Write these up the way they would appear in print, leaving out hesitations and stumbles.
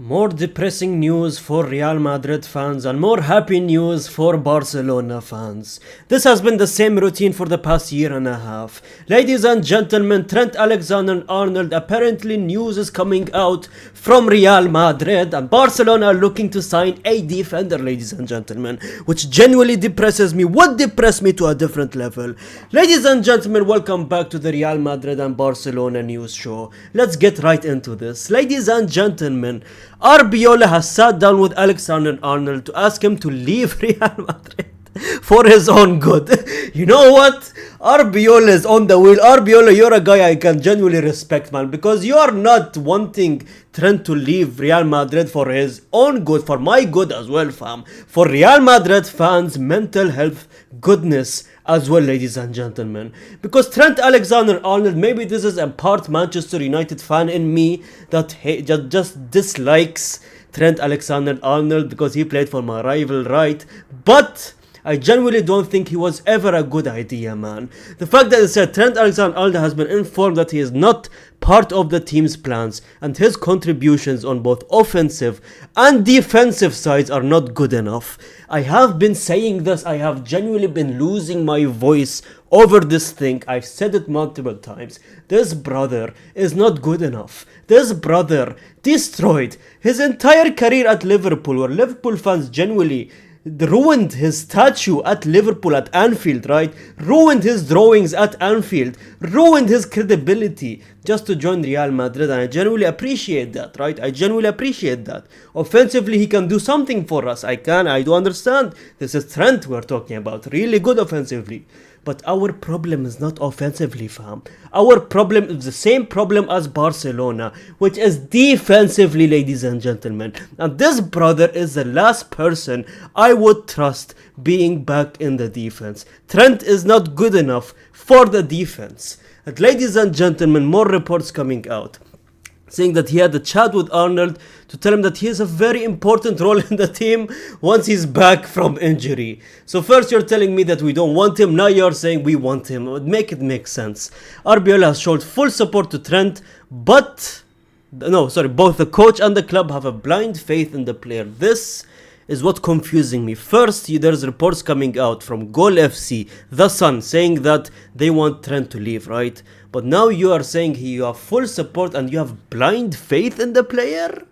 More depressing news for Real Madrid fans and more happy news for Barcelona fans. This has been the same routine for the past year and a half. Ladies and gentlemen, Trent Alexander-Arnold, apparently news is coming out from Real Madrid and Barcelona are looking to sign a defender, ladies and gentlemen, which genuinely depresses me, would depress me to a different level. Ladies and gentlemen, welcome back to the Real Madrid and Barcelona news show. Let's get right into this. Ladies and gentlemen, Arbiola has sat down with Alexander-Arnold to ask him to leave Real Madrid for his own good. You know what? Arbiola is on the wheel. Arbiola, you're a guy I can genuinely respect, man, because you are not wanting Trent to leave Real Madrid for his own good, for my good as well, fam. For Real Madrid fans' mental health goodness as well, ladies and gentlemen. Because Trent Alexander-Arnold, maybe this is a part Manchester United fan in me that just dislikes Trent Alexander-Arnold because he played for my rival, right? But I genuinely don't think he was ever a good idea, man. The fact that it said Trent Alexander-Arnold has been informed that he is not part of the team's plans and his contributions on both offensive and defensive sides are not good enough. I have been saying this, I have genuinely been losing my voice over this thing. I've said it multiple times. This brother is not good enough. This brother destroyed his entire career at Liverpool, where Liverpool fans genuinely ruined his statue at Liverpool at Anfield, right? Ruined his drawings at Anfield, ruined his credibility just to join Real Madrid, and I genuinely appreciate that, right? I genuinely appreciate that. Offensively, he can do something for us. I do understand. This is Trent we're talking about. Really good offensively. But our problem is not offensively, fam. Our problem is the same problem as Barcelona, which is defensively, ladies and gentlemen. And this brother is the last person I would trust being back in the defense. Trent is not good enough for the defense. And ladies and gentlemen, more reports coming out saying that he had a chat with Arnold to tell him that he has a very important role in the team once he's back from injury. So first you're telling me that we don't want him, now you're saying we want him. It would make sense. Arbiola has showed full support to Trent, but both the coach and the club have a blind faith in the player. This is what confusing me. First, there's reports coming out from Goal FC, The Sun, saying that they want Trent to leave, right? But now you are saying you have full support and you have blind faith in the player?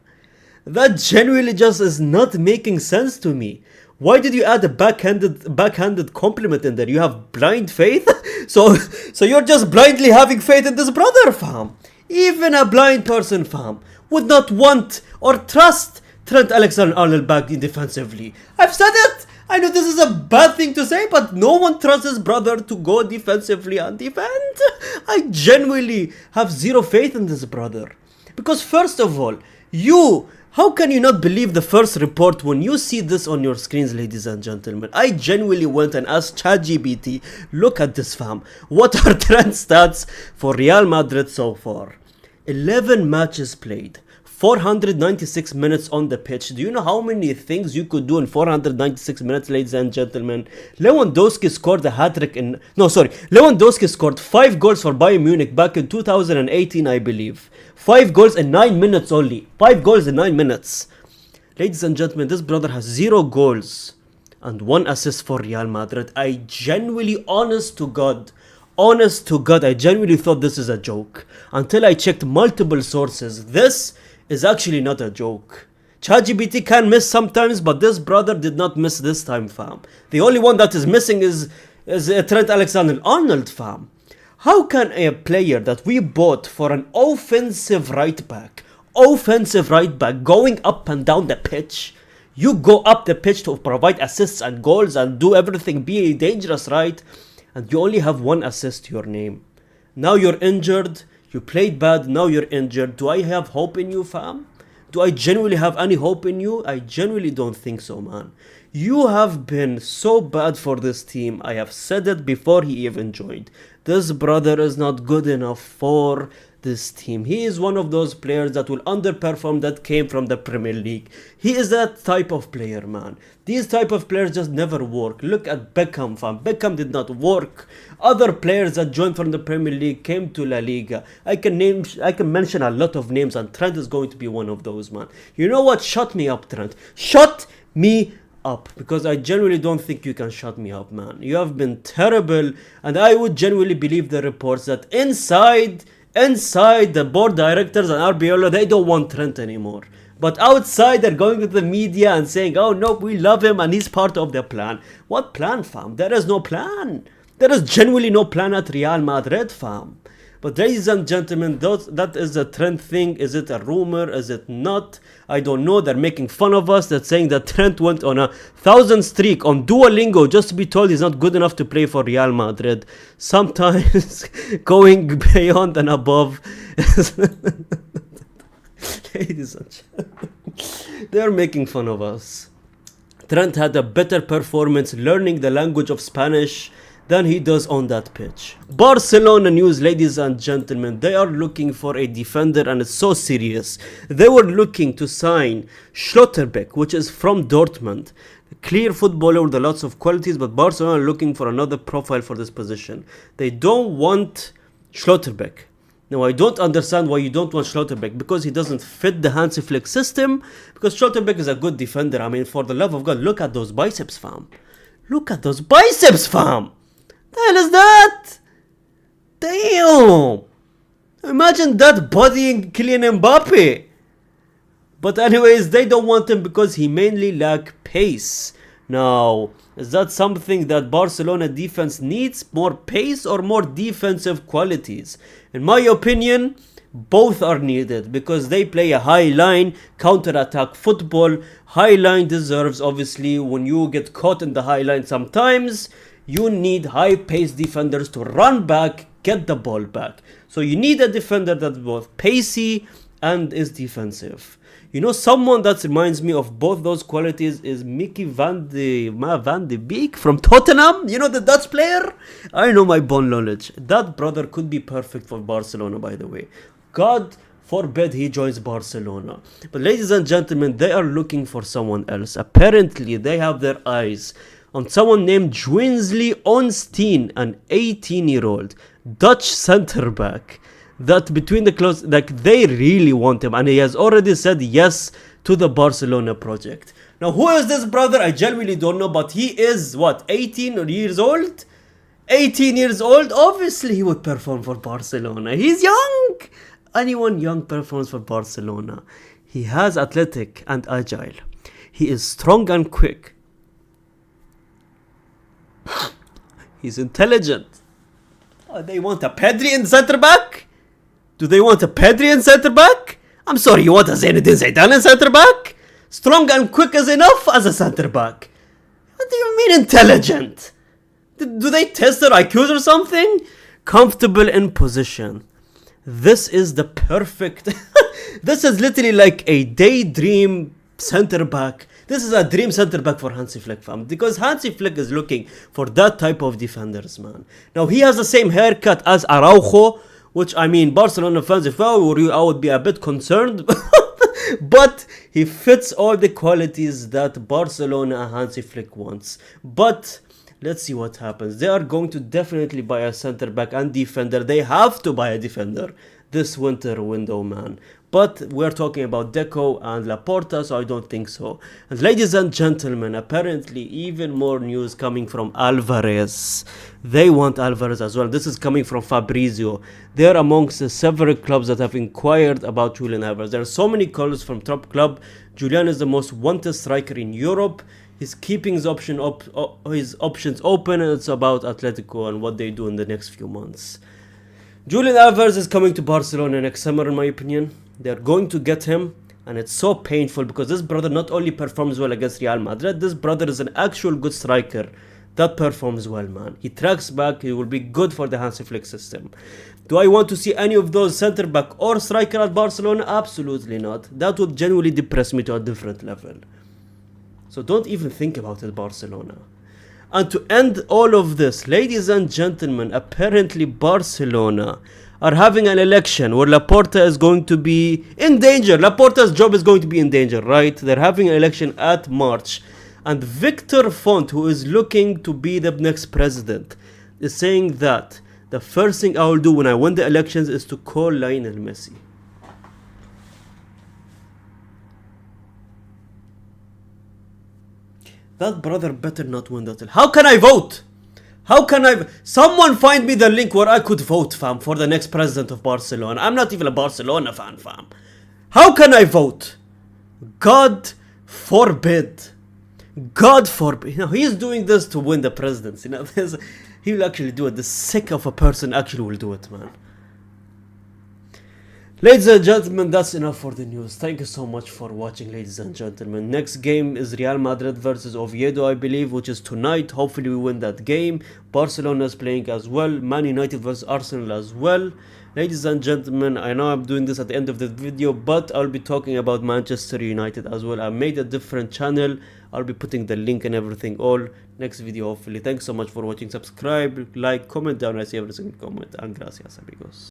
That genuinely just is not making sense to me. Why did you add a backhanded compliment in there? You have blind faith? So you're just blindly having faith in this brother, fam. Even a blind person, fam, would not want or trust Trent Alexander-Arnold back in defensively. I've said it! I know this is a bad thing to say, but no one trusts his brother to go defensively and defend. I genuinely have zero faith in this brother. Because first of all, how can you not believe the first report when you see this on your screens, ladies and gentlemen? I genuinely went and asked ChatGPT, look at this, fam. What are Trent stats for Real Madrid so far? 11 matches played. 496 minutes on the pitch. Do you know how many things you could do in 496 minutes, ladies and gentlemen? Lewandowski scored a hat-trick Lewandowski scored 5 goals for Bayern Munich back in 2018, I believe. 5 goals in 9 minutes only. 5 goals in 9 minutes. Ladies and gentlemen, this brother has 0 goals and 1 assist for Real Madrid. I genuinely, honest to God, I genuinely thought this is a joke. Until I checked multiple sources. This is actually not a joke. ChatGPT can miss sometimes, but this brother did not miss this time, fam. The only one that is missing is Trent Alexander-Arnold, fam. How can a player that we bought for an offensive right back going up and down the pitch, you go up the pitch to provide assists and goals and do everything, be dangerous, right? And you only have 1 assist to your name. Now you're injured. You played bad, now you're injured. Do I have hope in you, fam? Do I genuinely have any hope in you? I genuinely don't think so, man. You have been so bad for this team. I have said it before he even joined. This brother is not good enough for this team. He is one of those players that will underperform that came from the Premier League. He is that type of player, man. These type of players just never work. Look at Beckham, fam. Beckham did not work. Other players that joined from the Premier League came to La Liga. I can mention a lot of names, and Trent is going to be one of those, man. You know what? Shut me up, Trent. Shut me up, because I genuinely don't think you can shut me up, man. You have been terrible, and I would genuinely believe the reports that inside the board directors and Arbiola, they don't want Trent anymore. But outside, they're going to the media and saying, oh no, we love him and he's part of the plan. What plan, fam? There is no plan. There is genuinely no plan at Real Madrid, fam. But ladies and gentlemen, that is a Trent thing. Is it a rumor? Is it not? I don't know. They're making fun of us. They're saying that Trent went on a 1,000 streak on Duolingo just to be told he's not good enough to play for Real Madrid. Sometimes going beyond and above. Ladies and gentlemen, they're making fun of us. Trent had a better performance learning the language of Spanish than he does on that pitch. Barcelona news, ladies and gentlemen. They are looking for a defender, and it's so serious. They were looking to sign Schlotterbeck, which is from Dortmund. A clear footballer with lots of qualities, but Barcelona are looking for another profile for this position. They don't want Schlotterbeck. Now, I don't understand why you don't want Schlotterbeck, because he doesn't fit the Hansi Flick system, because Schlotterbeck is a good defender. I mean, for the love of God, look at those biceps, fam. Look at those biceps, fam. The hell is that? Damn! Imagine that bodying Kylian Mbappe. But anyways, they don't want him because he mainly lacks pace. Now, is that something that Barcelona defense needs? More pace or more defensive qualities? In my opinion, both are needed, because they play a high line counter-attack football. High line deserves, obviously, when you get caught in the high line sometimes, you need high-paced defenders to run back, get the ball back. So you need a defender that's both pacey and is defensive. You know, someone that reminds me of both those qualities is Mickey van de Beek from Tottenham. You know, the Dutch player? I know my bone knowledge. That brother could be perfect for Barcelona, by the way. God forbid he joins Barcelona. But ladies and gentlemen, they are looking for someone else. Apparently, they have their eyes on someone named Dwinsley Onstein, an 18-year-old Dutch centre-back, that between the close, like, they really want him, and he has already said yes to the Barcelona project. Now, who is this brother? I genuinely don't know, but he is, what, 18 years old? 18 years old? Obviously, he would perform for Barcelona. He's young! Anyone young performs for Barcelona. He has athletic and agile. He is strong and quick. He's intelligent. Oh, they want a Pedri in centre back? Do they want a Pedri in centre back? I'm sorry, you want a Zinedine Zidane in centre back? Strong and quick is enough as a centre back. What do you mean intelligent? Do they test their IQs or something? Comfortable in position. This is the perfect... This is literally like a daydream centre back. This is a dream centre back for Hansi Flick, fam. Because Hansi Flick is looking for that type of defenders, man. Now, he has the same haircut as Araujo, which, I mean, Barcelona fans, if I were you, I would be a bit concerned. But he fits all the qualities that Barcelona and Hansi Flick wants. But let's see what happens. They are going to definitely buy a centre back and defender. They have to buy a defender this winter window, man. But we're talking about Deco and Laporta, so I don't think so. And ladies and gentlemen, apparently even more news coming from Alvarez. They want Alvarez as well. This is coming from Fabrizio. They're amongst the several clubs that have inquired about Julian Alvarez. There are so many calls from top club. Julian is the most wanted striker in Europe. He's keeping his options open, and it's about Atletico and what they do in the next few months. Julian Alvarez is coming to Barcelona next summer, in my opinion. They're going to get him, and it's so painful because this brother not only performs well against Real Madrid, this brother is an actual good striker that performs well, man. He tracks back, he will be good for the Hansi Flick system. Do I want to see any of those centre back or striker at Barcelona? Absolutely not. That would genuinely depress me to a different level. So don't even think about it, Barcelona. And to end all of this, ladies and gentlemen, apparently Barcelona are having an election where Laporta is going to be in danger. Laporta's job is going to be in danger, right? They're having an election at March. And Victor Font, who is looking to be the next president, is saying that the first thing I will do when I win the elections is to call Lionel Messi. That brother better not win that. How can I vote? How can I... Someone find me the link where I could vote, fam, for the next president of Barcelona. I'm not even a Barcelona fan, fam. How can I vote? God forbid. God forbid. You know, he's doing this to win the presidency. You know, he will actually do it. The sick of a person actually will do it, man. Ladies and gentlemen, that's enough for the news. Thank you so much for watching, ladies and gentlemen. Next game is Real Madrid versus Oviedo, I believe, which is tonight. Hopefully we win that game. Barcelona is playing as well. Man United versus Arsenal as well. Ladies and gentlemen, I know I'm doing this at the end of the video, but I'll be talking about Manchester United as well. I made a different channel. I'll be putting the link and everything all next video, hopefully. Thanks so much for watching. Subscribe, like, comment down. I see every single comment. And gracias, amigos.